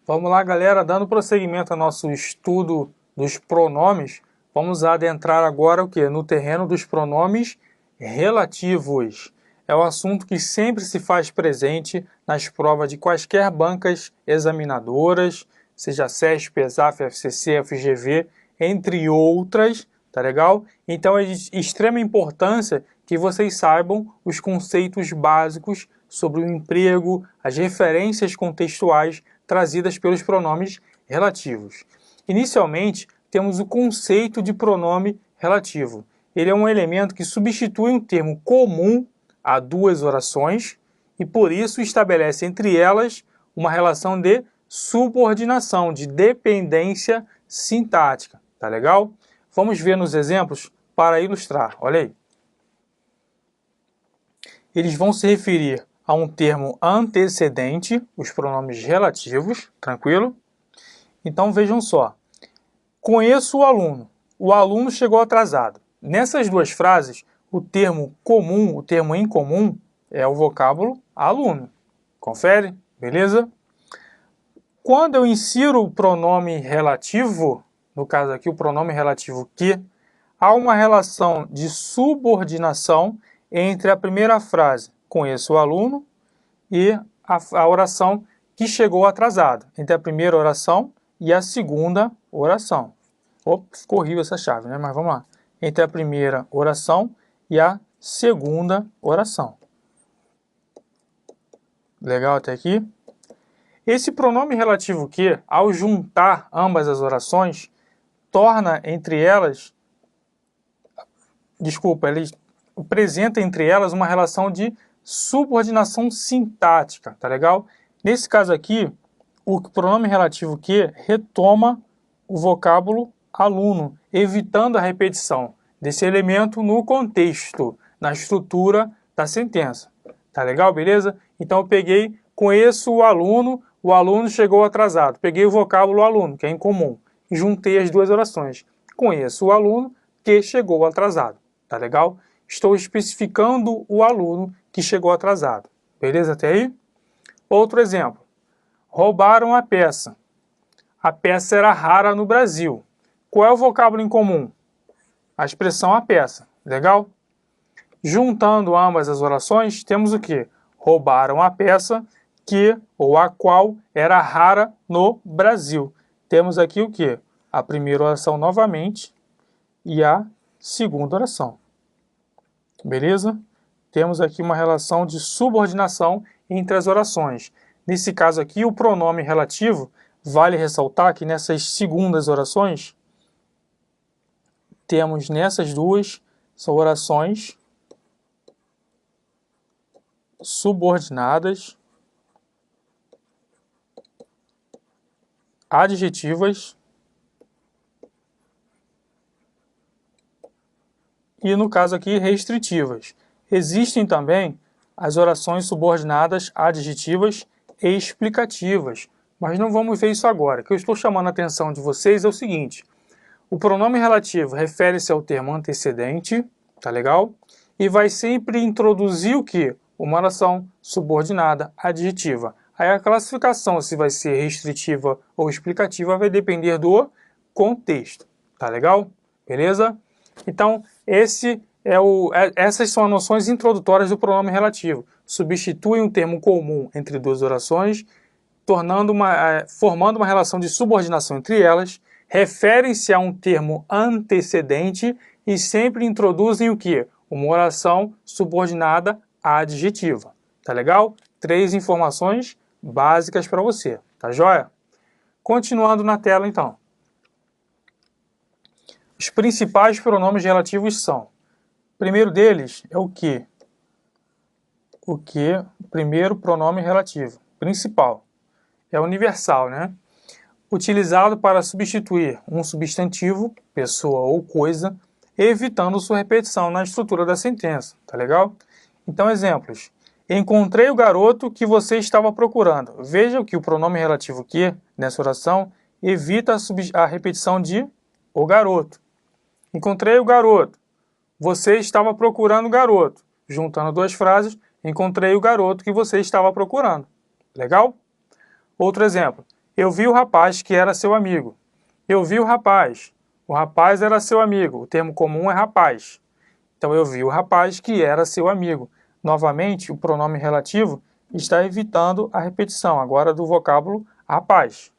Vamos lá, galera, dando prosseguimento ao nosso estudo dos pronomes, vamos adentrar agora o quê? No terreno dos pronomes relativos. É um assunto que sempre se faz presente nas provas de quaisquer bancas examinadoras, seja CESP, ESAF, FCC, FGV, entre outras, tá legal? Então é de extrema importância que vocês saibam os conceitos básicos sobre o emprego, as referências contextuais trazidas pelos pronomes relativos. Inicialmente, temos o conceito de pronome relativo. Ele é um elemento que substitui um termo comum a duas orações e, por isso, estabelece entre elas uma relação de subordinação, de dependência sintática. Tá legal? Vamos ver nos exemplos para ilustrar. Olha aí. Eles vão se referir a um termo antecedente, os pronomes relativos, tranquilo? Então vejam só. Conheço o aluno. O aluno chegou atrasado. Nessas duas frases, o termo comum, o termo incomum, é o vocábulo aluno. Confere? Beleza? Quando eu insiro o pronome relativo, no caso aqui o pronome relativo que, há uma relação de subordinação entre a primeira frase, conheço o aluno, e a oração que chegou atrasado, entre a primeira oração e a segunda oração. Opa, ficou horrível essa chave, né? Mas vamos lá. Entre a primeira oração e a segunda oração. Legal até aqui? Esse pronome relativo que, ao juntar ambas as orações, torna entre elas, ele apresenta entre elas uma relação de subordinação sintática, tá legal? Nesse caso aqui, o pronome relativo que retoma o vocábulo aluno, evitando a repetição desse elemento no contexto, na estrutura da sentença. Tá legal, beleza? Então eu peguei, conheço o aluno chegou atrasado. Peguei o vocábulo aluno, que é incomum, e juntei as duas orações. Conheço o aluno que chegou atrasado. Tá legal? Estou especificando o aluno que chegou atrasado. Beleza até aí? Outro exemplo. Roubaram a peça. A peça era rara no Brasil. Qual é o vocábulo em comum? A expressão a peça. Legal? Juntando ambas as orações, temos o quê? Roubaram a peça que, ou a qual, era rara no Brasil. Temos aqui o quê? A primeira oração novamente e a segunda oração. Beleza? Temos aqui uma relação de subordinação entre as orações. Nesse caso aqui, o pronome relativo, vale ressaltar que nessas segundas orações, temos nessas duas, são orações subordinadas, adjetivas, e no caso aqui, restritivas. Existem também as orações subordinadas adjetivas e explicativas, mas não vamos ver isso agora. O que eu estou chamando a atenção de vocês é o seguinte: o pronome relativo refere-se ao termo antecedente, tá legal? E vai sempre introduzir o quê? Uma oração subordinada adjetiva. Aí a classificação, se vai ser restritiva ou explicativa, vai depender do contexto, tá legal? Beleza? Então, essas são as noções introdutórias do pronome relativo. Substitui um termo comum entre duas orações, formando uma relação de subordinação entre elas, referem-se a um termo antecedente e sempre introduzem o quê? Uma oração subordinada adjetiva. Tá legal? 3 informações básicas para você. Tá joia? Continuando na tela, então. Os principais pronomes relativos são: o primeiro deles é o que? O primeiro pronome relativo, principal. É universal, né? Utilizado para substituir um substantivo, pessoa ou coisa, evitando sua repetição na estrutura da sentença. Tá legal? Então, exemplos. Encontrei o garoto que você estava procurando. Veja que o pronome relativo que, nessa oração, evita a repetição de o garoto. Encontrei o garoto. Você estava procurando o garoto. Juntando duas frases, encontrei o garoto que você estava procurando. Legal? Outro exemplo. Eu vi o rapaz que era seu amigo. Eu vi o rapaz. O rapaz era seu amigo. O termo comum é rapaz. Então, eu vi o rapaz que era seu amigo. Novamente, o pronome relativo está evitando a repetição, agora do vocábulo rapaz.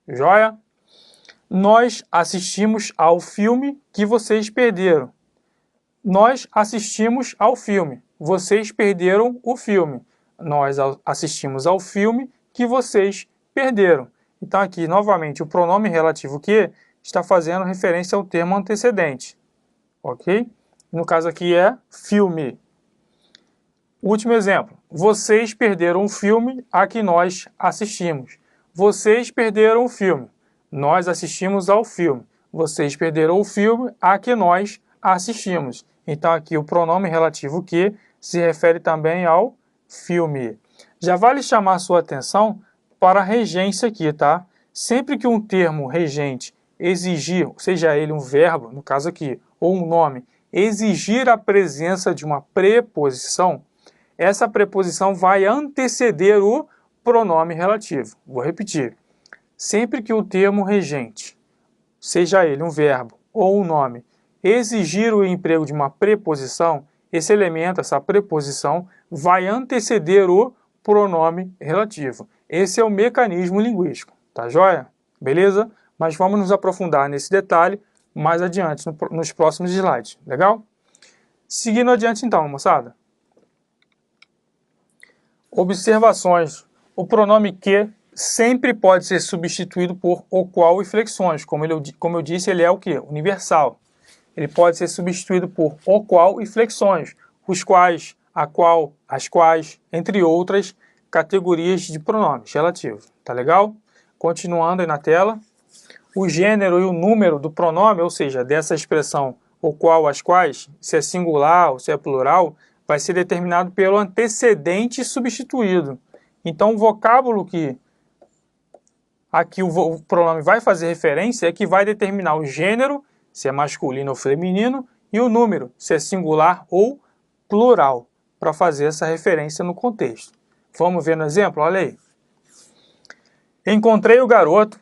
Joia? Nós assistimos ao filme que vocês perderam. Nós assistimos ao filme. Vocês perderam o filme. Nós assistimos ao filme que vocês perderam. Então, aqui, novamente, o pronome relativo que está fazendo referência ao termo antecedente. Ok? No caso aqui é filme. Último exemplo. Vocês perderam o filme a que nós assistimos. Vocês perderam o filme. Nós assistimos ao filme. Vocês perderam o filme a que nós assistimos. Então, aqui o pronome relativo que se refere também ao filme. Já vale chamar sua atenção para a regência aqui, tá? Sempre que um termo regente exigir, seja ele um verbo, no caso aqui, ou um nome, exigir a presença de uma preposição, essa preposição vai anteceder o pronome relativo. Vou repetir. Sempre que o termo regente, seja ele um verbo ou um nome, exigir o emprego de uma preposição, esse elemento, essa preposição, vai anteceder o pronome relativo. Esse é o mecanismo linguístico, tá joia? Beleza? Mas vamos nos aprofundar nesse detalhe mais adiante, nos próximos slides, legal? Seguindo adiante então, moçada. Observações. O pronome que sempre pode ser substituído por o qual e flexões. Como eu disse, ele é o que? Universal. Ele pode ser substituído por o qual e flexões, os quais, a qual, as quais, entre outras categorias de pronomes relativos. Tá legal? Continuando aí na tela. O gênero e o número do pronome, ou seja, dessa expressão o qual, as quais, se é singular ou se é plural, vai ser determinado pelo antecedente substituído. Então, o vocábulo que aqui o pronome vai fazer referência é que vai determinar o gênero, se é masculino ou feminino, e o número, se é singular ou plural, para fazer essa referência no contexto. Vamos ver no exemplo? Olha aí. Encontrei o garoto,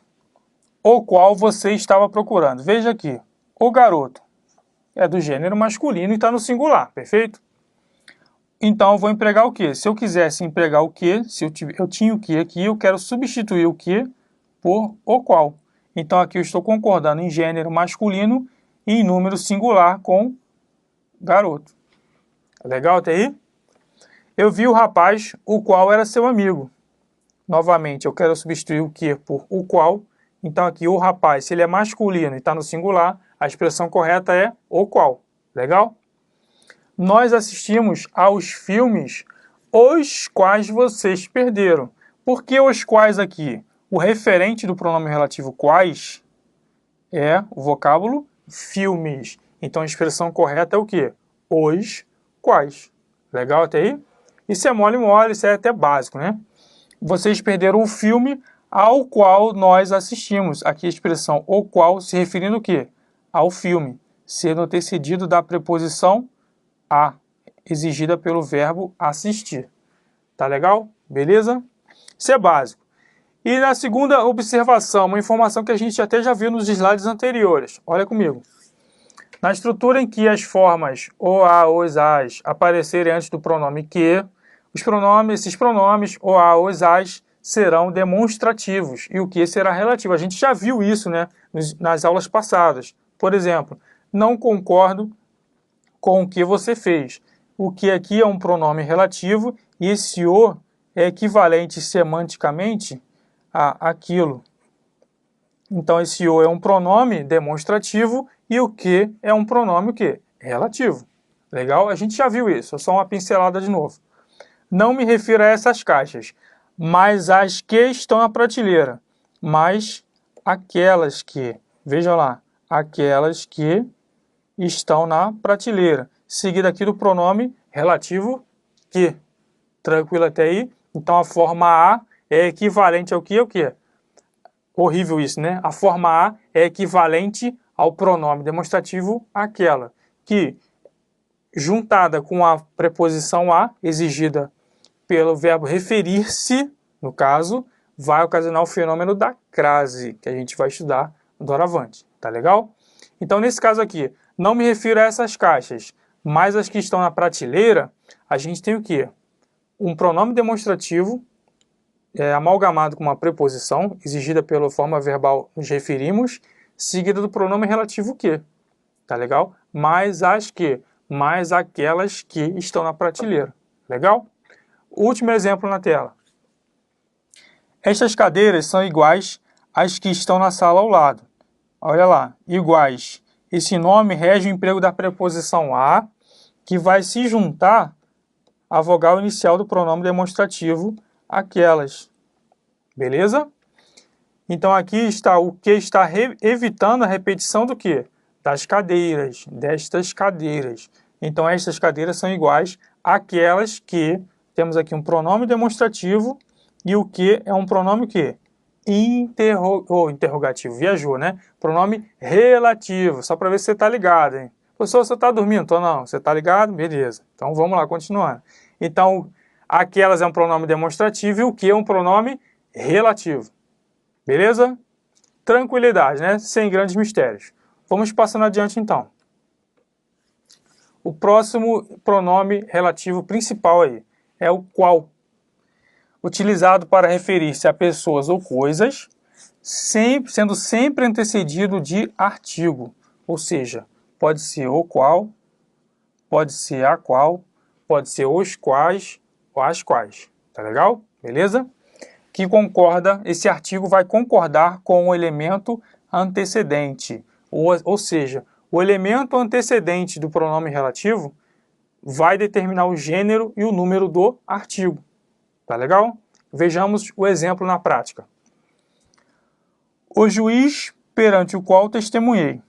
o qual você estava procurando. Veja aqui, o garoto é do gênero masculino e está no singular, perfeito? Então, eu vou empregar o que? Se eu quisesse empregar o que, se eu tinha o que aqui, eu quero substituir o que por o qual. Então, aqui eu estou concordando em gênero masculino e em número singular com garoto. Legal até aí? Eu vi o rapaz, o qual era seu amigo. Novamente, eu quero substituir o que por o qual. Então, aqui o rapaz, se ele é masculino e está no singular, a expressão correta é o qual. Legal? Nós assistimos aos filmes os quais vocês perderam. Por que os quais aqui? O referente do pronome relativo quais é o vocábulo filmes. Então a expressão correta é o quê? Os quais. Legal até aí? Isso é mole, isso é até básico, né? Vocês perderam o filme ao qual nós assistimos. Aqui a expressão o qual se referindo ao quê? Ao filme, sendo antecedido da preposição a, exigida pelo verbo assistir. Tá legal? Beleza? Isso é básico. E na segunda observação, uma informação que a gente até já viu nos slides anteriores. Olha comigo. Na estrutura em que as formas o, a, os, as aparecerem antes do pronome que, esses pronomes o, a, os, as serão demonstrativos e o que será relativo. A gente já viu isso, né, nas aulas passadas. Por exemplo, não concordo com o que você fez. O que aqui é um pronome relativo e esse o é equivalente semanticamente a aquilo. Então, esse o é um pronome demonstrativo e o que é um pronome o quê? Relativo. Legal? A gente já viu isso, só uma pincelada de novo. Não me refiro a essas caixas, mas as que estão na prateleira. Mas aquelas que, veja lá, aquelas que estão na prateleira. Seguido aqui do pronome relativo que. Tranquilo até aí? Então, a forma a é equivalente ao que? O que? Horrível isso, né? A forma a é equivalente ao pronome demonstrativo aquela, que, juntada com a preposição a, exigida pelo verbo referir-se, no caso, vai ocasionar o fenômeno da crase, que a gente vai estudar doravante, tá legal? Então, nesse caso aqui, não me refiro a essas caixas, mas as que estão na prateleira, a gente tem o quê? Um pronome demonstrativo amalgamado com uma preposição, exigida pela forma verbal nos referimos, seguida do pronome relativo que, tá legal? Mais as que, mais aquelas que estão na prateleira, legal? Último exemplo na tela. Estas cadeiras são iguais às que estão na sala ao lado. Olha lá, iguais. Esse nome rege o emprego da preposição a, que vai se juntar à vogal inicial do pronome demonstrativo aquelas. Beleza? Então aqui está o que está evitando a repetição do quê? Das cadeiras, destas cadeiras. Então estas cadeiras são iguais àquelas que, temos aqui um pronome demonstrativo e o que é um pronome que? Interrogativo, viajou, né? Pronome relativo, só para ver se você está ligado, hein? Professor, você está dormindo? Tô não, você está ligado? Beleza. Então vamos lá, continuando. Então, aquelas é um pronome demonstrativo e o que é um pronome relativo. Beleza? Tranquilidade, né? Sem grandes mistérios. Vamos passando adiante então. O próximo pronome relativo principal aí é o qual, utilizado para referir-se a pessoas ou coisas, sendo sempre antecedido de artigo, ou seja, pode ser o qual, pode ser a qual, pode ser os quais ou as quais, tá legal? Beleza? Que concorda, esse artigo vai concordar com o elemento antecedente, ou seja, o elemento antecedente do pronome relativo vai determinar o gênero e o número do artigo. Tá legal? Vejamos o exemplo na prática. O juiz perante o qual testemunhei.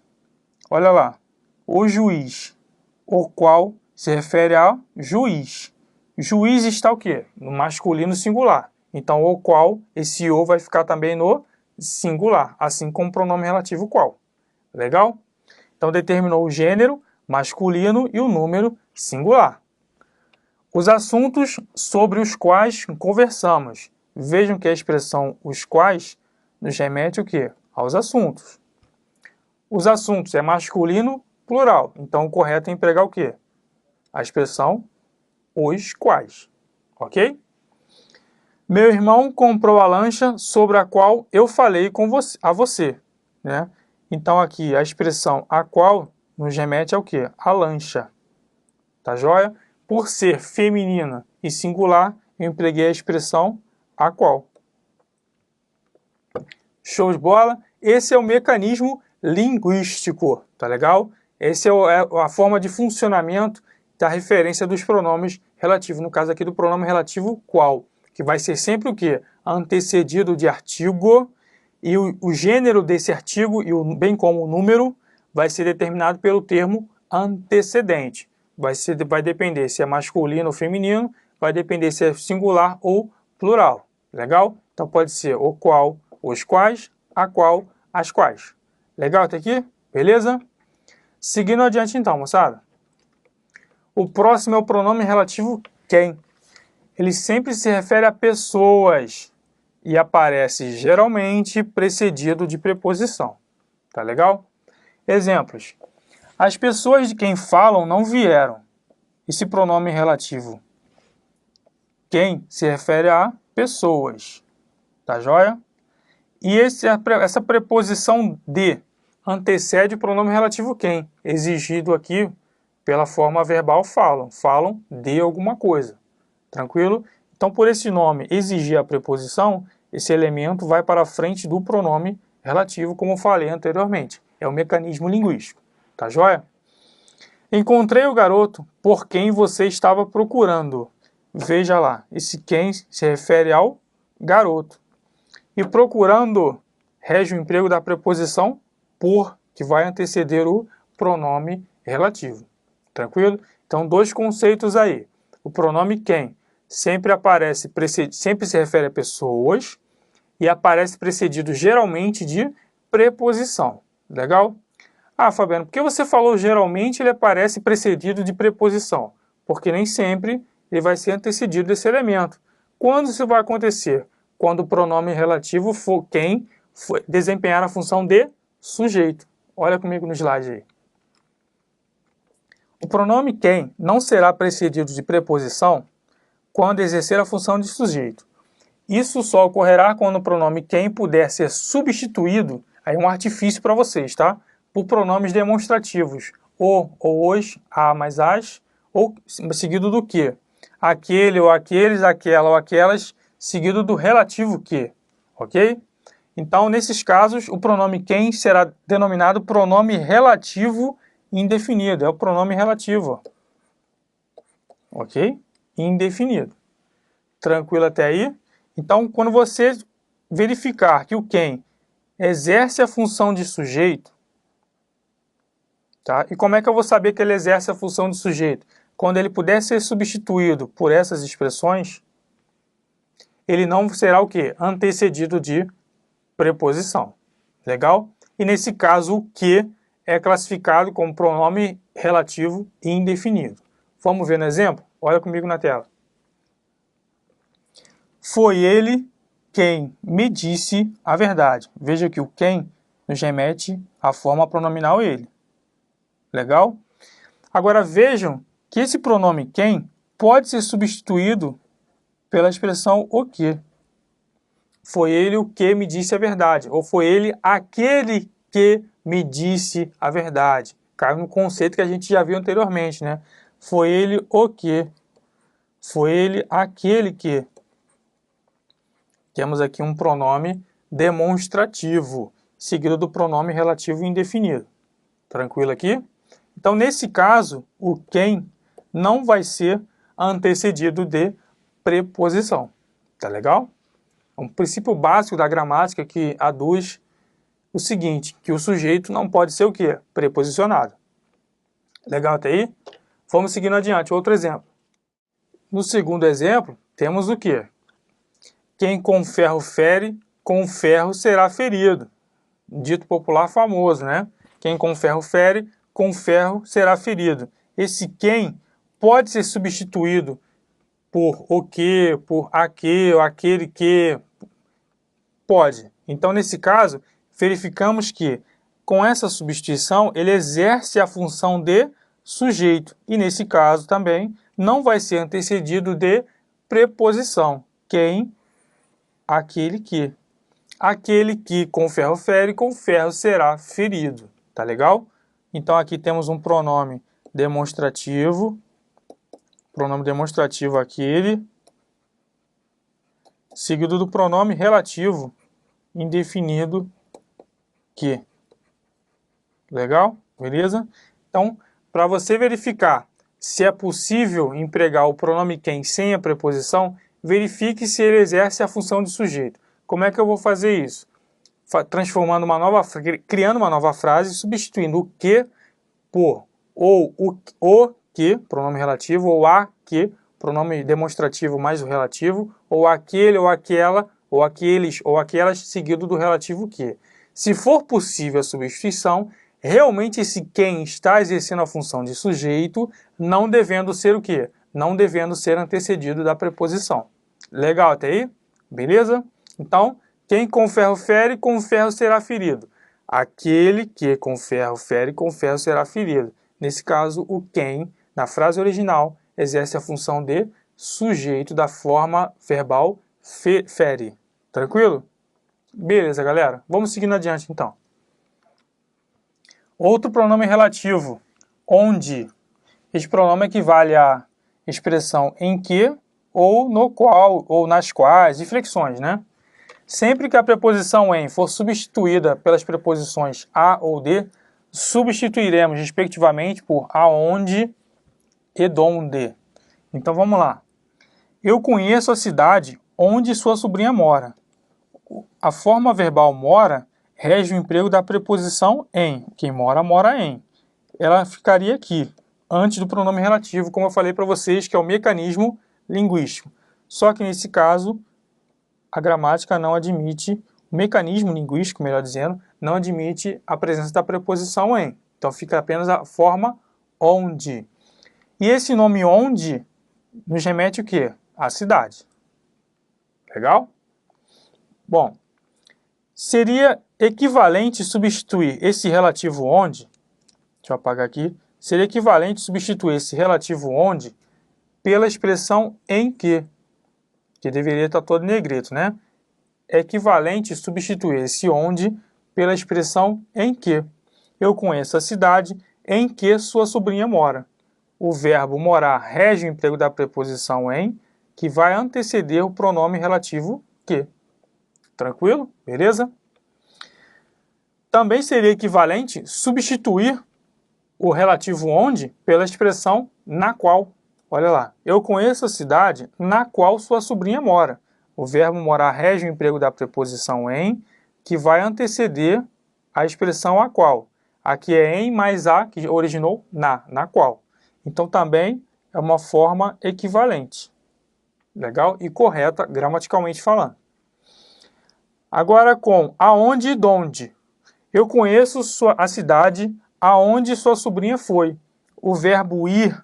Olha lá. O juiz, o qual se refere a juiz. Juiz está o quê? No masculino singular. Então, o qual, esse o vai ficar também no singular, assim como o pronome relativo qual. Legal? Então, determinou o gênero masculino e o número singular. Os assuntos sobre os quais conversamos. Vejam que a expressão os quais nos remete o quê? Aos assuntos. Os assuntos é masculino, plural. Então, o correto é empregar o quê? A expressão os quais. Ok? Meu irmão comprou a lancha sobre a qual eu falei a você. Né? Então, aqui, a expressão a qual nos remete ao quê? A lancha. Tá joia? Por ser feminina e singular, eu empreguei a expressão a qual. Show de bola? Esse é o mecanismo linguístico, tá legal? Essa é a forma de funcionamento da referência dos pronomes relativos, no caso aqui do pronome relativo qual, que vai ser sempre o quê? Antecedido de artigo, e o gênero desse artigo, bem como o número, vai ser determinado pelo termo antecedente. Vai depender se é masculino ou feminino, vai depender se é singular ou plural. Legal? Então pode ser o qual, os quais, a qual, as quais. Legal até aqui? Beleza? Seguindo adiante então, moçada. O próximo é o pronome relativo quem. Ele sempre se refere a pessoas e aparece geralmente precedido de preposição. Tá legal? Exemplos. As pessoas de quem falam não vieram. Esse pronome relativo quem se refere a pessoas. Tá joia? E essa preposição de antecede o pronome relativo quem, exigido aqui pela forma verbal falam. Falam de alguma coisa. Tranquilo? Então, por esse nome exigir a preposição, esse elemento vai para a frente do pronome relativo, como falei anteriormente. É um mecanismo linguístico. Tá joia? Encontrei o garoto por quem você estava procurando. Veja lá, esse quem se refere ao garoto. E procurando rege o emprego da preposição por, que vai anteceder o pronome relativo. Tranquilo? Então, dois conceitos aí. O pronome quem sempre se refere a pessoas e aparece precedido geralmente de preposição. Legal? Ah, Fabiano, por que você falou geralmente ele aparece precedido de preposição? Porque nem sempre ele vai ser antecedido desse elemento. Quando isso vai acontecer? quando o pronome relativo for quem desempenhar a função de sujeito. Olha comigo no slide aí. O pronome quem não será precedido de preposição quando exercer a função de sujeito. Isso só ocorrerá quando o pronome quem puder ser substituído, aí um artifício para vocês, tá? Por pronomes demonstrativos, o ou os, a mais as, ou seguido do que. Aquele ou aqueles, aquela ou aquelas, seguido do relativo que, ok? Então, nesses casos, o pronome quem será denominado pronome relativo indefinido, é o pronome relativo, ok? Indefinido. Tranquilo até aí? Então, quando você verificar que o quem exerce a função de sujeito, tá? E como é que eu vou saber que ele exerce a função de sujeito? Quando ele puder ser substituído por essas expressões, ele não será o quê? Antecedido de preposição. Legal? E nesse caso, o que é classificado como pronome relativo indefinido. Vamos ver no exemplo? Olha comigo na tela. Foi ele quem me disse a verdade. Veja que o quem nos remete à forma pronominal ele. Legal? Agora vejam que esse pronome quem pode ser substituído pela expressão o que. Foi ele o que me disse a verdade. Ou foi ele aquele que me disse a verdade. Cai no conceito que a gente já viu anteriormente, né? Foi ele o que. Foi ele aquele que. Temos aqui um pronome demonstrativo, seguido do pronome relativo indefinido. Tranquilo aqui? Então, nesse caso, o quem não vai ser antecedido de preposição. Tá legal? É um princípio básico da gramática que aduz o seguinte, que o sujeito não pode ser o quê? Preposicionado. Legal até aí? Vamos seguindo adiante. Outro exemplo. No segundo exemplo, temos o quê? Quem com ferro fere, com ferro será ferido. Dito popular famoso, né? Quem com ferro fere, com ferro será ferido. Esse quem pode ser substituído por o que, por aquele, ou aquele que. Pode. Então, nesse caso, verificamos que, com essa substituição, ele exerce a função de sujeito. E, nesse caso, também, não vai ser antecedido de preposição. Quem, aquele que. Aquele que com ferro fere, com ferro será ferido. Tá legal? Então, aqui temos um pronome demonstrativo. Pronome demonstrativo aquele. Seguido do pronome relativo indefinido que. Legal? Beleza? Então, para você verificar se é possível empregar o pronome quem sem a preposição, verifique se ele exerce a função de sujeito. Como é que eu vou fazer isso? Criando uma nova frase, substituindo o que por ou o que, pronome relativo, ou a que, pronome demonstrativo mais o relativo, ou aquele, ou aquela, ou aqueles, ou aquelas, seguido do relativo que. Se for possível a substituição, realmente esse quem está exercendo a função de sujeito, não devendo ser o quê? Não devendo ser antecedido da preposição. Legal até aí? Beleza? Então, quem com ferro fere, com ferro será ferido. Aquele que com ferro fere, com ferro será ferido. Nesse caso, o quem, na frase original, exerce a função de sujeito da forma verbal fere. Tranquilo? Beleza, galera. Vamos seguindo adiante, então. Outro pronome relativo, onde. Este pronome equivale à expressão em que, ou no qual, ou nas quais, e flexões, né? Sempre que a preposição em for substituída pelas preposições a ou de, substituiremos, respectivamente, por aonde e donde. Então, vamos lá. Eu conheço a cidade onde sua sobrinha mora. A forma verbal mora rege o emprego da preposição em. Quem mora, mora em. Ela ficaria aqui, antes do pronome relativo, como eu falei para vocês, que é o mecanismo linguístico. Só que, nesse caso, a gramática não admite, o mecanismo linguístico, melhor dizendo, não admite a presença da preposição em. Então, fica apenas a forma onde. E esse nome onde nos remete o quê? À cidade. Legal? Bom, seria equivalente substituir esse relativo onde, deixa eu apagar aqui, seria equivalente substituir esse relativo onde pela expressão em que deveria estar todo em negrito, né? É equivalente substituir esse onde pela expressão em que. Eu conheço a cidade em que sua sobrinha mora. O verbo morar rege o emprego da preposição em, que vai anteceder o pronome relativo que. Tranquilo? Beleza? Também seria equivalente substituir o relativo onde pela expressão na qual. Olha lá, eu conheço a cidade na qual sua sobrinha mora. O verbo morar rege o emprego da preposição em, que vai anteceder a expressão a qual. Aqui é em mais a, que originou na qual. Então também é uma forma equivalente. Legal? E correta gramaticalmente falando. Agora com aonde e donde. Eu conheço a cidade aonde sua sobrinha foi. O verbo ir,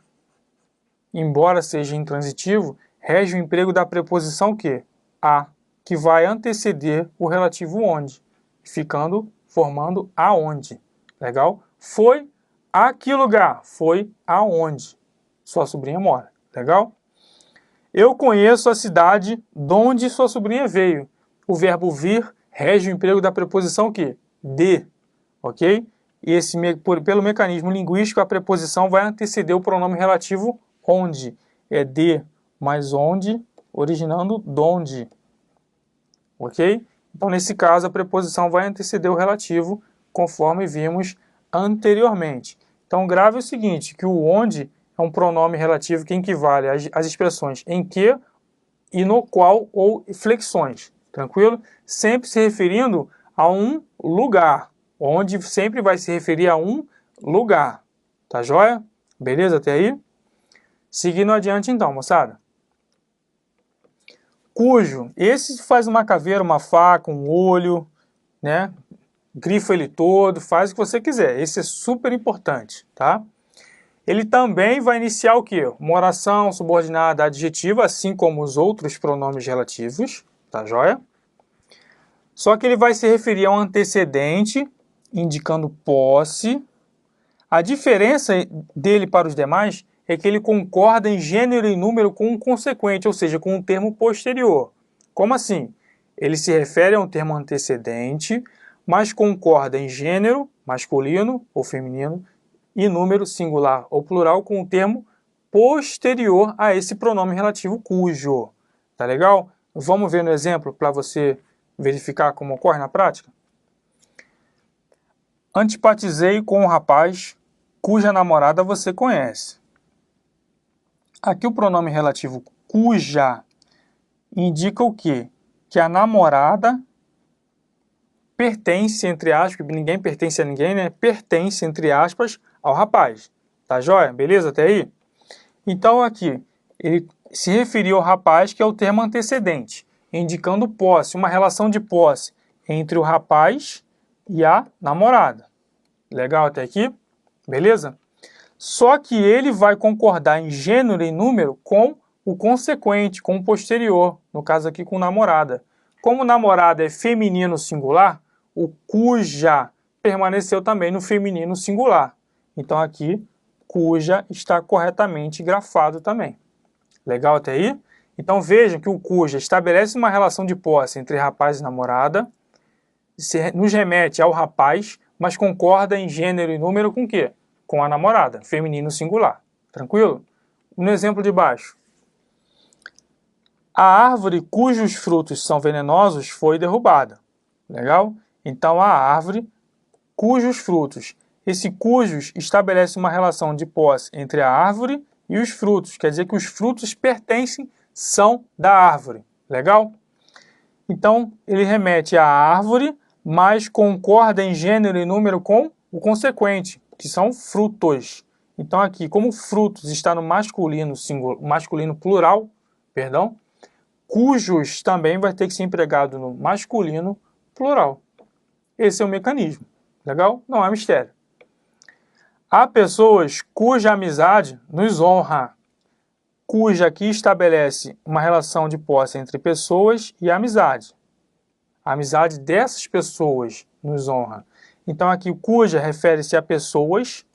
embora seja intransitivo, rege o emprego da preposição que? A, que vai anteceder o relativo onde, formando aonde. Legal? Foi a que lugar? Foi aonde sua sobrinha mora. Legal? Eu conheço a cidade de onde sua sobrinha veio. O verbo vir rege o emprego da preposição que? De. Ok? E pelo mecanismo linguístico, a preposição vai anteceder o pronome relativo onde. É de mais onde, originando donde. Ok? Então, nesse caso, a preposição vai anteceder o relativo, conforme vimos anteriormente. Então, grave o seguinte, que o onde é um pronome relativo que equivale às expressões em que e no qual ou flexões. Tranquilo? Sempre se referindo a um lugar. Onde sempre vai se referir a um lugar. Tá joia? Beleza até aí? Seguindo adiante então, moçada. Cujo. Esse faz uma caveira, uma faca, um olho, né? Grifa ele todo, faz o que você quiser. Esse é super importante, tá? Ele também vai iniciar o quê? Uma oração subordinada adjetiva, assim como os outros pronomes relativos, tá joia? Só que ele vai se referir a um antecedente, indicando posse. A diferença dele para os demais é que ele concorda em gênero e número com um consequente, ou seja, com um termo posterior. Como assim? Ele se refere a um termo antecedente, mas concorda em gênero, masculino ou feminino, e número singular ou plural com um termo posterior a esse pronome relativo cujo. Tá legal? Vamos ver no exemplo para você verificar como ocorre na prática? Antipatizei com um rapaz cuja namorada você conhece. Aqui o pronome relativo cuja indica o quê? Que a namorada pertence, entre aspas, ninguém pertence a ninguém, né? Pertence, entre aspas, ao rapaz. Tá joia? Beleza até aí? Então aqui, ele se referiu ao rapaz, que é o termo antecedente, indicando posse, uma relação de posse entre o rapaz e a namorada. Legal até aqui? Beleza? Só que ele vai concordar em gênero e número com o consequente, com o posterior, no caso aqui com namorada. Como namorada é feminino singular, o cuja permaneceu também no feminino singular. Então aqui, cuja está corretamente grafado também. Legal até aí? Então vejam que o cuja estabelece uma relação de posse entre rapaz e namorada, nos remete ao rapaz, mas concorda em gênero e número com o quê? Com a namorada, feminino singular. Tranquilo? No exemplo de baixo. A árvore cujos frutos são venenosos foi derrubada. Legal? Então a árvore cujos frutos. Esse cujos estabelece uma relação de posse entre a árvore e os frutos. Quer dizer que os frutos pertencem, são da árvore. Legal? Então ele remete à árvore, mas concorda em gênero e número com o consequente, que são frutos. Então aqui, como frutos está no masculino plural, perdão, cujos também vai ter que ser empregado no masculino plural. Esse é o mecanismo. Legal? Não há mistério. Há pessoas cuja amizade nos honra. Cuja aqui estabelece uma relação de posse entre pessoas e amizade. A amizade dessas pessoas nos honra. Então aqui cuja refere-se a pessoas,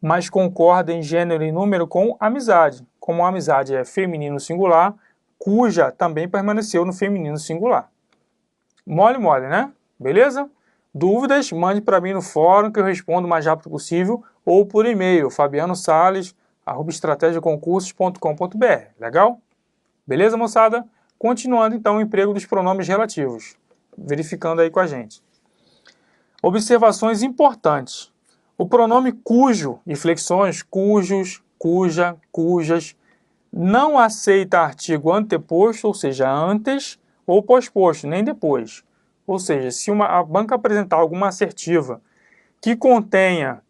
mas concorda em gênero e número com amizade. Como a amizade é feminino singular, cuja também permaneceu no feminino singular. Mole, mole, né? Beleza? Dúvidas? Mande para mim no fórum que eu respondo o mais rápido possível ou por e-mail, fabianosales@estrategiaconcursos.com.br. Legal? Beleza, moçada? Continuando então o emprego dos pronomes relativos. Verificando aí com a gente. Observações importantes. O pronome cujo e flexões cujos, cuja, cujas não aceita artigo anteposto, ou seja, antes, ou pós-posto, nem depois. Ou seja, se a banca apresentar alguma assertiva que contenha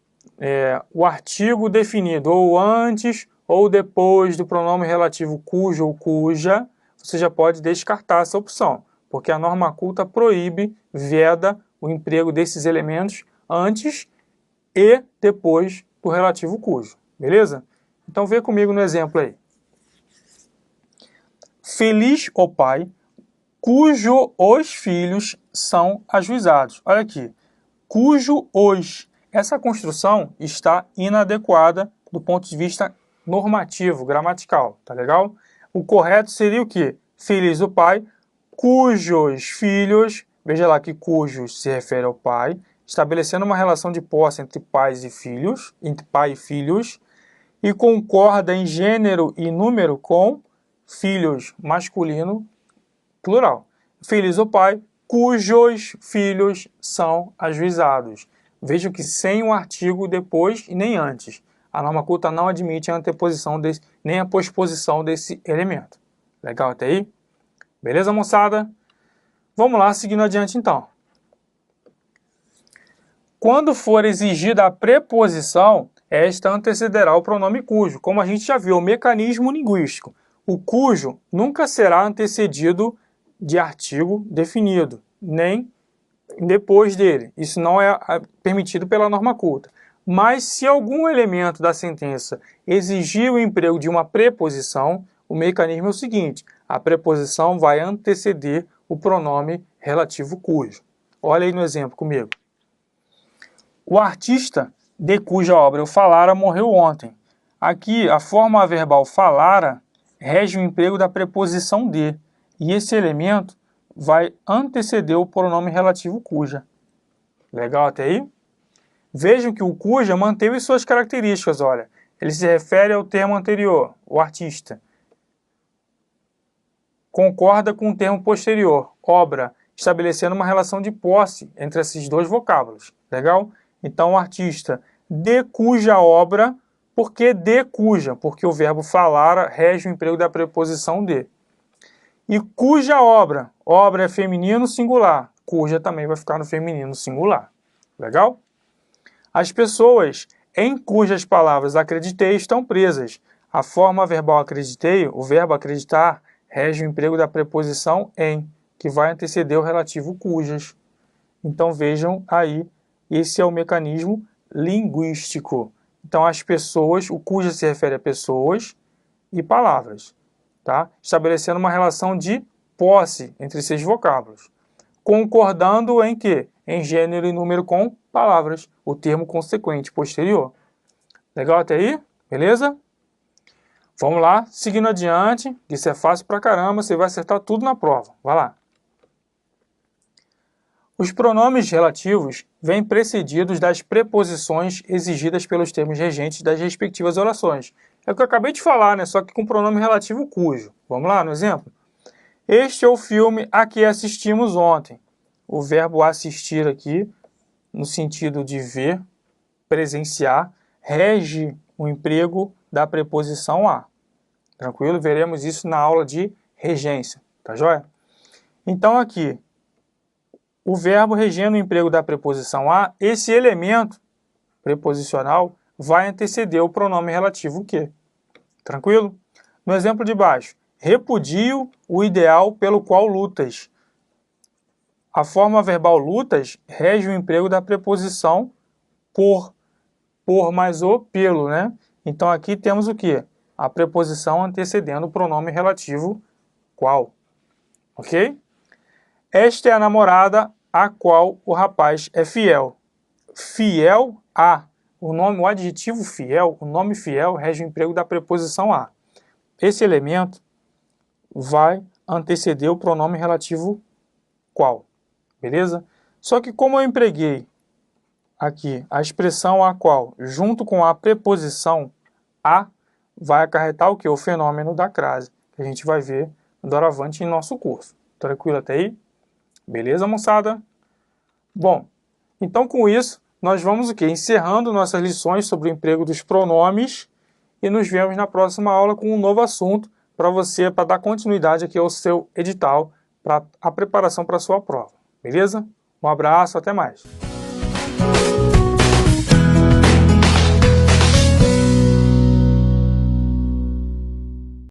o artigo definido ou antes ou depois do pronome relativo cujo ou cuja, você já pode descartar essa opção, porque a norma culta proíbe, veda o emprego desses elementos antes e depois do relativo cujo, beleza? Então vê comigo no exemplo aí. Feliz o pai cujo os filhos são ajuizados. Olha aqui, cujo os. Essa construção está inadequada do ponto de vista normativo, gramatical, tá legal? O correto seria o quê? Feliz o pai cujos filhos, veja lá que cujos se refere ao pai, estabelecendo uma relação de posse entre pais e filhos, entre pai e filhos, e concorda em gênero e número com filhos masculino plural. Feliz o pai cujos filhos são ajuizados. Vejam que sem um artigo depois e nem antes. A norma culta não admite a anteposição nem a posposição desse elemento. Legal até aí? Beleza, moçada? Vamos lá, seguindo adiante então. Quando for exigida a preposição, esta antecederá o pronome cujo. Como a gente já viu, o mecanismo linguístico. O cujo nunca será antecedido de artigo definido, nem depois dele. Isso não é permitido pela norma culta. Mas se algum elemento da sentença exigir o emprego de uma preposição, o mecanismo é o seguinte: a preposição vai anteceder o pronome relativo cujo. Olha aí no exemplo comigo. O artista de cuja obra eu falara morreu ontem. Aqui a forma verbal falara rege o emprego da preposição de, e esse elemento vai anteceder o pronome relativo cuja. Legal até aí? Vejam que o cuja manteve suas características, olha. Ele se refere ao termo anterior, o artista. Concorda com o termo posterior, obra, estabelecendo uma relação de posse entre esses dois vocábulos. Legal? Então, o artista de cuja obra, por que de cuja? Porque o verbo falara rege o emprego da preposição de. E cuja obra? Obra é feminino singular. Cuja também vai ficar no feminino singular. Legal? As pessoas em cujas palavras acreditei estão presas. A forma verbal acreditei, o verbo acreditar, rege o emprego da preposição em, que vai anteceder o relativo cujas. Então vejam aí, esse é o mecanismo linguístico. Então as pessoas, o cuja se refere a pessoas e palavras, tá? Estabelecendo uma relação de posse entre esses vocábulos. Concordando em quê? Em gênero e número com palavras, o termo consequente posterior. Legal até aí? Beleza? Vamos lá, seguindo adiante, isso é fácil pra caramba, você vai acertar tudo na prova. Vai lá. Os pronomes relativos vêm precedidos das preposições exigidas pelos termos regentes das respectivas orações. É o que eu acabei de falar, né? Só que com pronome relativo cujo. Vamos lá no exemplo? Este é o filme a que assistimos ontem. O verbo assistir aqui, no sentido de ver, presenciar, rege o emprego da preposição a. Tranquilo? Veremos isso na aula de regência. Tá joia? Então aqui, o verbo regendo o emprego da preposição a, esse elemento preposicional vai anteceder o pronome relativo que. Tranquilo? No exemplo de baixo, repudio o ideal pelo qual lutas. A forma verbal lutas rege o emprego da preposição por mais o pelo, né? Então aqui temos o quê? A preposição antecedendo o pronome relativo qual. Ok? Esta é a namorada a qual o rapaz é fiel. Fiel a. O adjetivo fiel, o nome fiel, rege o emprego da preposição a. Esse elemento vai anteceder o pronome relativo qual. Beleza? Só que como eu empreguei aqui a expressão a qual junto com a preposição a, vai acarretar o que? O fenômeno da crase, que a gente vai ver doravante em nosso curso. Tranquilo até aí? Beleza, moçada? Bom, então com isso, nós vamos o quê? Encerrando nossas lições sobre o emprego dos pronomes e nos vemos na próxima aula com um novo assunto para você, para dar continuidade aqui ao seu edital, para a preparação para a sua prova. Beleza? Um abraço, até mais.